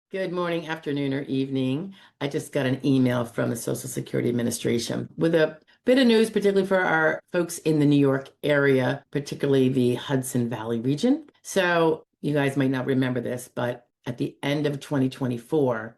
Good morning, afternoon, or evening. I just got an email from the Social Security Administration with a bit of news, particularly for our folks in the New York area, particularly the Hudson Valley region. So, you guys might not remember this, but at the end of 2024,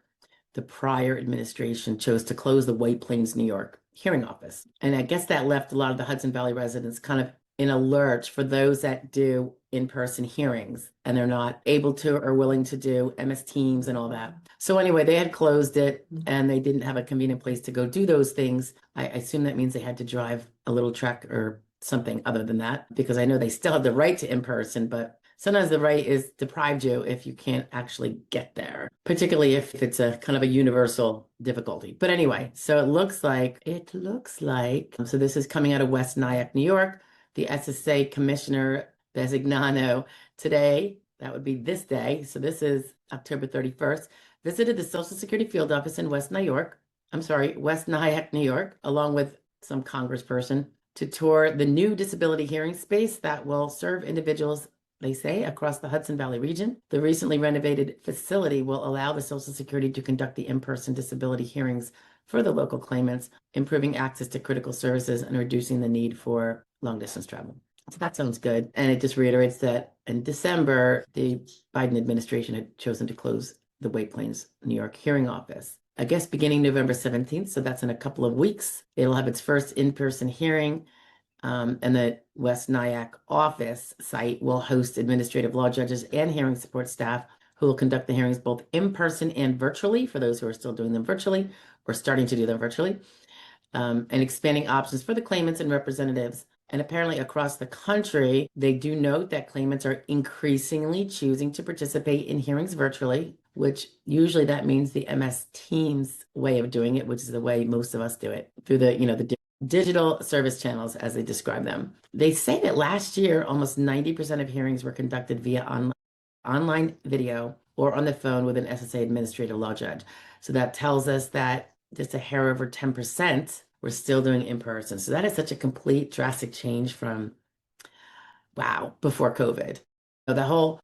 the prior administration chose to close the White Plains, New York hearing office. And I guess that left a lot of the Hudson Valley residents kind of in a lurch for those that do in-person hearings and they're not able to or willing to do MS Teams and all that. So anyway, they had closed it and they didn't have a convenient place to go do those things. I assume that means they had to drive a little trek or something other than that, because I know they still have the right to in-person, but sometimes the right is deprived you if you can't actually get there, particularly if it's a kind of a universal difficulty. But anyway, so so this is coming out of West Nyack, New York. The SSA Commissioner Designano today, that would be this day, so this is October 31st, visited the Social Security field office in West Nyack, New York, along with some congressperson to tour the new disability hearing space that will serve individuals, they say, across the Hudson Valley region. The recently renovated facility will allow the Social Security to conduct the in-person disability hearings for the local claimants, improving access to critical services and reducing the need for long distance travel. So that sounds good. And it just reiterates that in December, the Biden administration had chosen to close the White Plains, New York hearing office. I guess beginning November 17th, so that's in a couple of weeks, it'll have its first in-person hearing. And the West Nyack office site will host administrative law judges and hearing support staff who will conduct the hearings both in person and virtually for those who are still doing them virtually or starting to do them virtually, and expanding options for the claimants and representatives. And apparently across the country, they do note that claimants are increasingly choosing to participate in hearings virtually, which usually that means the MS Teams way of doing it, which is the way most of us do it through the digital service channels, as they describe them. They say that last year, almost 90% of hearings were conducted via online video or on the phone with an SSA administrative law judge. So that tells us that just a hair over 10% we're still doing in person. So that is such a complete drastic change from, wow, before COVID. So the whole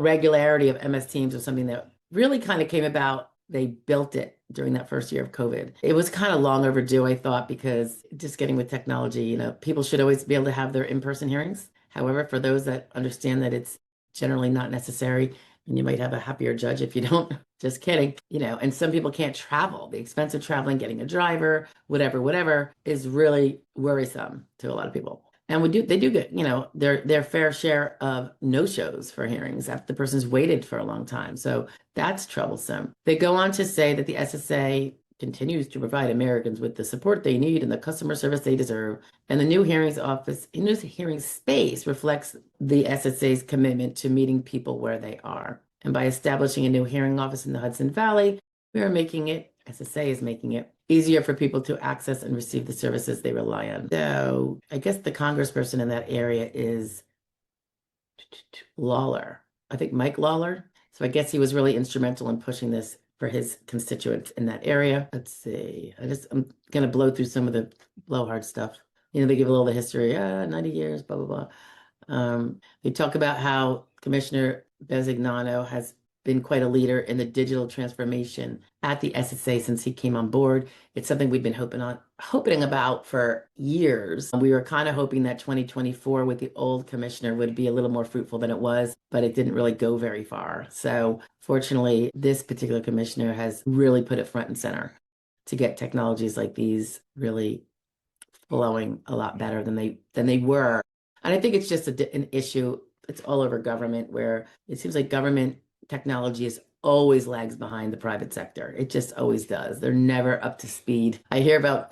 regularity of MS Teams was something that really kind of came about. They built it during that first year of COVID. It was kind of long overdue, I thought, because just getting with technology, people should always be able to have their in-person hearings. However, for those that understand that it's generally not necessary, and you might have a happier judge if you don't. Just kidding. And some people can't travel. The expense of traveling, getting a driver, whatever, is really worrisome to a lot of people. And they do get, their fair share of no-shows for hearings after the person's waited for a long time. So that's troublesome. They go on to say that the SSA continues to provide Americans with the support they need and the customer service they deserve. And the new hearing space reflects the SSA's commitment to meeting people where they are. And by establishing a new hearing office in the Hudson Valley, SSA is making it easier for people to access and receive the services they rely on. So I guess the congressperson in that area is Lawler. I think Mike Lawler. So I guess he was really instrumental in pushing this for his constituents in that area. Let's see. I'm going to blow through some of the blowhard stuff. They give a little of the history, 90 years, blah, blah, blah. They talk about how Commissioner Besignano has been quite a leader in the digital transformation at the SSA since he came on board. It's something we've been hoping about for years. We were kind of hoping that 2024 with the old commissioner would be a little more fruitful than it was, but it didn't really go very far. So fortunately, this particular commissioner has really put it front and center to get technologies like these really flowing a lot better than they were. And I think it's just an issue. It's all over government, where it seems like government technology is always lags behind the private sector. It just always does. They're never up to speed. I hear about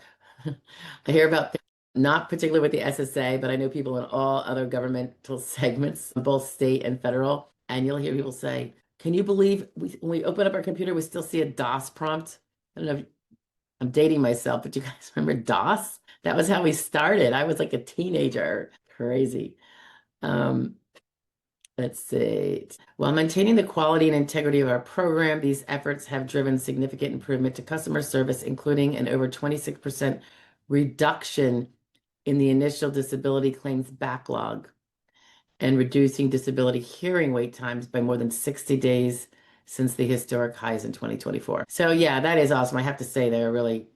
not particularly with the SSA, but I know people in all other governmental segments, both state and federal, and you'll hear people say, "Can you believe when we open up our computer, we still see a DOS prompt?" I don't know if I'm dating myself, but you guys remember DOS? That was how we started. I was like a teenager. Crazy. Let's see. While maintaining the quality and integrity of our program, these efforts have driven significant improvement to customer service, including an over 26% reduction in the initial disability claims backlog and reducing disability hearing wait times by more than 60 days since the historic highs in 2024. So yeah, that is awesome. I have to say they're really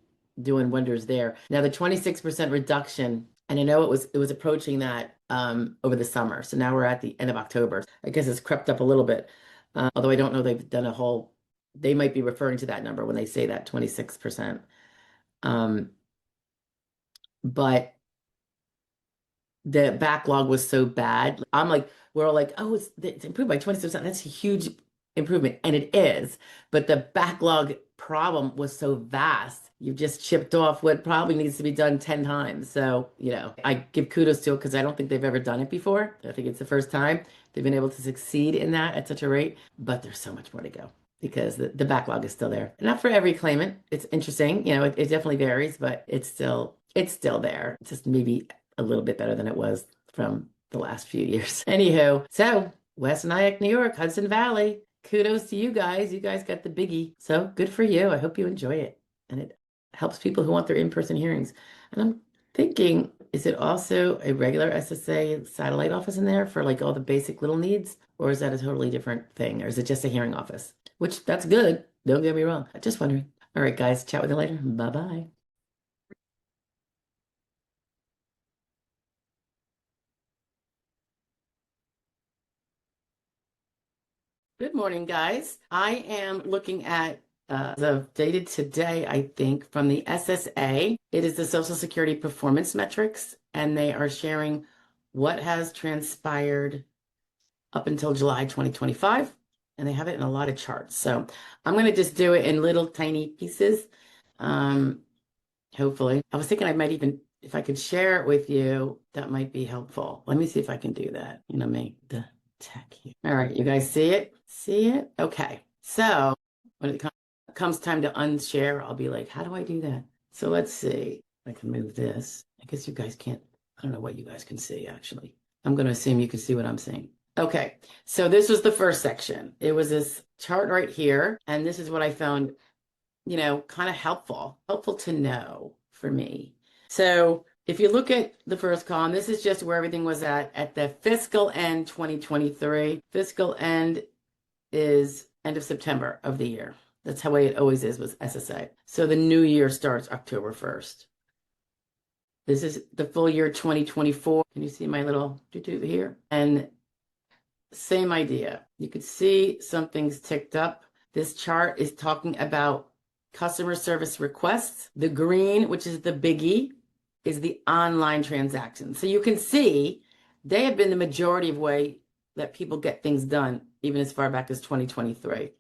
doing wonders there. Now the 26% reduction, and I know it was approaching that over the summer. So now we're at the end of October. I guess it's crept up a little bit. Although I don't know they've done a whole, they might be referring to that number when they say that 26%. But the backlog was so bad. I'm like, we're all like, oh, it's improved by 20%. That's a huge improvement. And it is. But the backlog problem was so vast. You just chipped off what probably needs to be done 10 times. So, I give kudos to it because I don't think they've ever done it before. I think it's the first time they've been able to succeed in that at such a rate. But there's so much more to go because the backlog is still there. Not for every claimant. It's interesting. It definitely varies, but it's still there. It's just maybe a little bit better than it was from the last few years. Anywho, so West Nyack, New York, Hudson Valley. Kudos to you guys. You guys got the biggie. So good for you. I hope you enjoy it. And it helps people who want their in-person hearings. And I'm thinking, is it also a regular SSA satellite office in there for like all the basic little needs? Or is that a totally different thing? Or is it just a hearing office? Which that's good. Don't get me wrong. I'm just wondering. All right, guys. Chat with you later. Bye-bye. Good morning, guys. I am looking at the dated today, I think, from the SSA. It is the Social Security Performance Metrics, and they are sharing what has transpired up until July 2025, and they have it in a lot of charts. So I'm going to just do it in little tiny pieces, hopefully. I was thinking I might even, if I could share it with you, that might be helpful. Let me see if I can do that. Make the tech here. All right, you guys see it? See it? Okay. So when it comes time to unshare, I'll be like, how do I do that? So let's see. I can move this. I guess you guys can't, I don't know what you guys can see actually. I'm going to assume you can see what I'm seeing. Okay. So this was the first section. It was this chart right here. And this is what I found, kind of helpful to know for me. So if you look at the first column, this is just where everything was at the fiscal end 2023. Fiscal end is end of September of the year. That's how it always is with SSA. So the new year starts October 1st. This is the full year 2024. Can you see my little doo-doo here? And same idea. You could see something's ticked up. This chart is talking about customer service requests. The green, which is the biggie, is the online transactions. So you can see they have been the majority of way that people get things done, even as far back as 2023,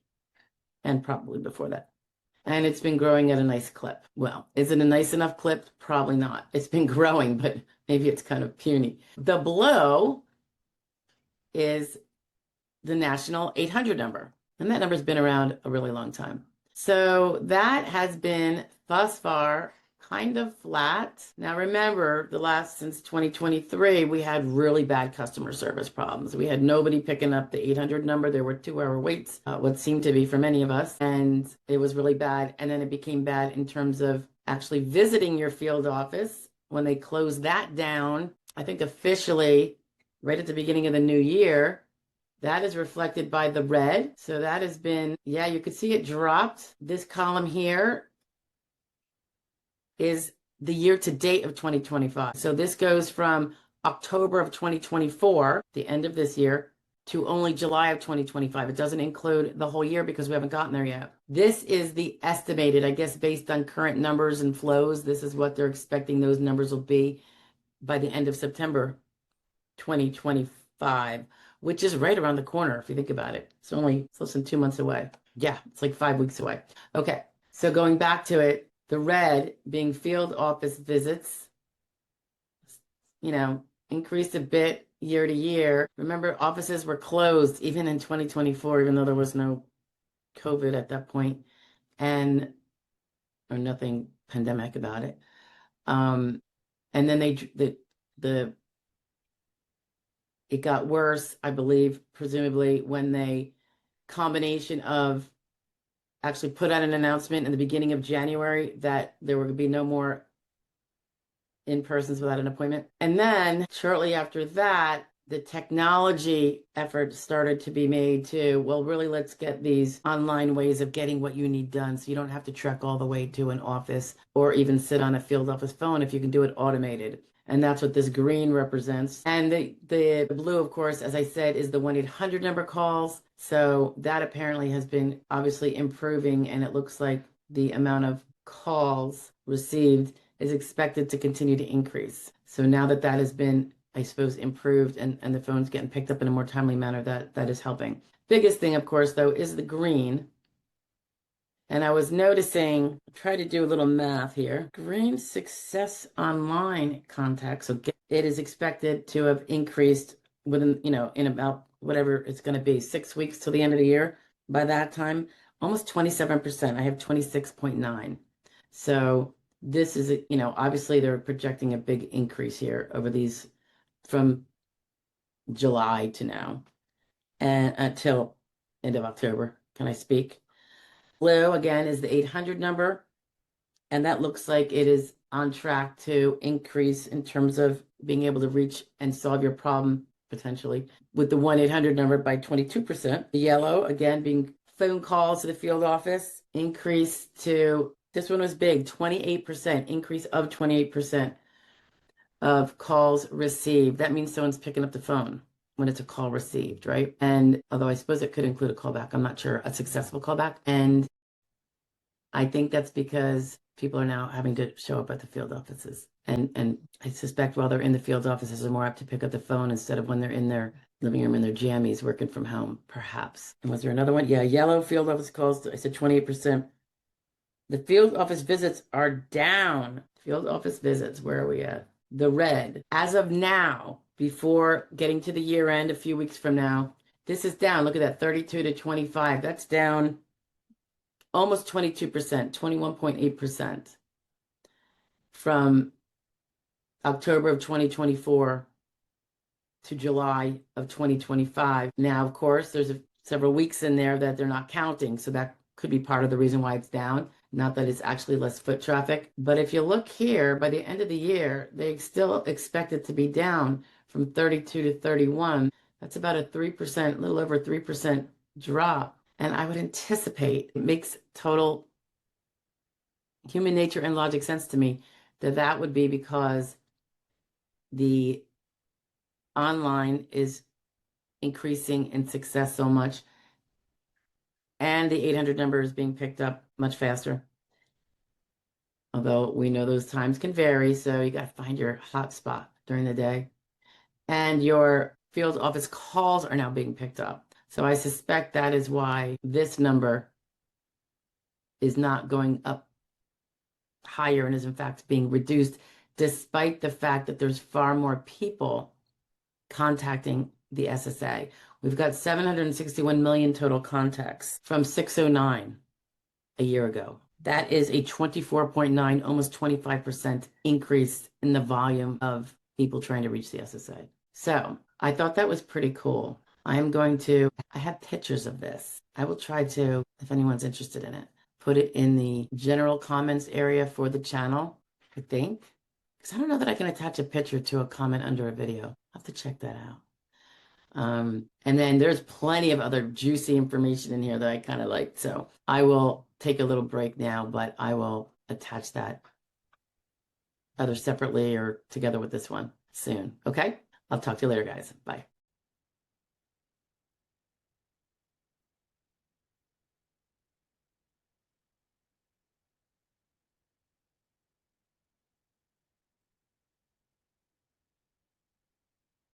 and probably before that. And it's been growing at a nice clip. Well, is it a nice enough clip? Probably not. It's been growing, but maybe it's kind of puny. The below is the national 800 number, and that number's been around a really long time. So that has been thus far kind of flat. Now remember, since 2023, we had really bad customer service problems. We had nobody picking up the 800 number. There were 2-hour waits, what seemed to be for many of us, and it was really bad. And then it became bad in terms of actually visiting your field office. When they closed that down, I think officially right at the beginning of the new year, that is reflected by the red. So that has been, yeah, you could see it dropped. This column here is the year to date of 2025. So this goes from October of 2024, the end of this year, to only July of 2025. It doesn't include the whole year because we haven't gotten there yet. This is the estimated, I guess, based on current numbers and flows. This is what they're expecting those numbers will be by the end of September 2025, which is right around the corner if you think about it. It's less than 2 months away. Yeah, it's like 5 weeks away. Okay, so going back to it, the red being field office visits, increased a bit year to year. Remember, offices were closed even in 2024, even though there was no COVID at that point, or nothing pandemic about it. And then it got worse, I believe, presumably when they combination of actually put out an announcement in the beginning of January that there would be no more in-persons without an appointment. And then shortly after that, the technology effort started to be made to, well, really, let's get these online ways of getting what you need done so you don't have to trek all the way to an office or even sit on a field office phone if you can do it automated. And that's what this green represents. And the blue, of course, as I said, is the 1-800 number calls. So that apparently has been obviously improving, and it looks like the amount of calls received is expected to continue to increase. So now that that has been, I suppose, improved and the phone's getting picked up in a more timely manner, that is helping. Biggest thing, of course, though, is the green. And I was noticing, try to do a little math here. Green success online contacts. So it is expected to have increased within, in about whatever it's going to be, 6 weeks till the end of the year. By that time, almost 27%. I have 26.9. So this is, obviously they're projecting a big increase here over these from July to now and until end of October. Can I speak? Blue, again, is the 800 number, and that looks like it is on track to increase in terms of being able to reach and solve your problem, potentially, with the 1-800 number by 22%. The yellow, again, being phone calls to the field office, increase to, this one was big, 28%, increase of 28% of calls received. That means someone's picking up the phone when it's a call received, right? And although I suppose it could include a callback, I'm not sure, a successful callback. And I think that's because people are now having to show up at the field offices. And I suspect while they're in the field offices, they're more apt to pick up the phone instead of when they're in their living room in their jammies working from home, perhaps. And was there another one? Yeah, yellow field office calls, I said 28%. The field office visits are down. Field office visits, where are we at? The red. As of now, before getting to the year end a few weeks from now, this is down. Look at that, 32 to 25. That's down almost 22%, 21.8% from October of 2024 to July of 2025. Now, of course, there's several weeks in there that they're not counting, so that could be part of the reason why it's down. Not that it's actually less foot traffic, but if you look here, by the end of the year, they still expect it to be down from 32 to 31. That's about a 3%, a little over 3% drop. And I would anticipate, it makes total human nature and logic sense to me, that that would be because the online is increasing in success so much, and the 800 number is being picked up much faster. Although we know those times can vary, so you got to find your hot spot during the day. And your field office calls are now being picked up. So I suspect that is why this number is not going up higher and is in fact being reduced, despite the fact that there's far more people contacting the SSA. We've got 761 million total contacts from 609 a year ago. That is a 24.9, almost 25% increase in the volume of people trying to reach the SSA. So I thought that was pretty cool. I have pictures of this. I will try to, if anyone's interested in it, put it in the general comments area for the channel, I think. Because I don't know that I can attach a picture to a comment under a video. I'll have to check that out. And then there's plenty of other juicy information in here that I kind of like. So I will take a little break now, but I will attach that either separately or together with this one soon. Okay? I'll talk to you later, guys. Bye.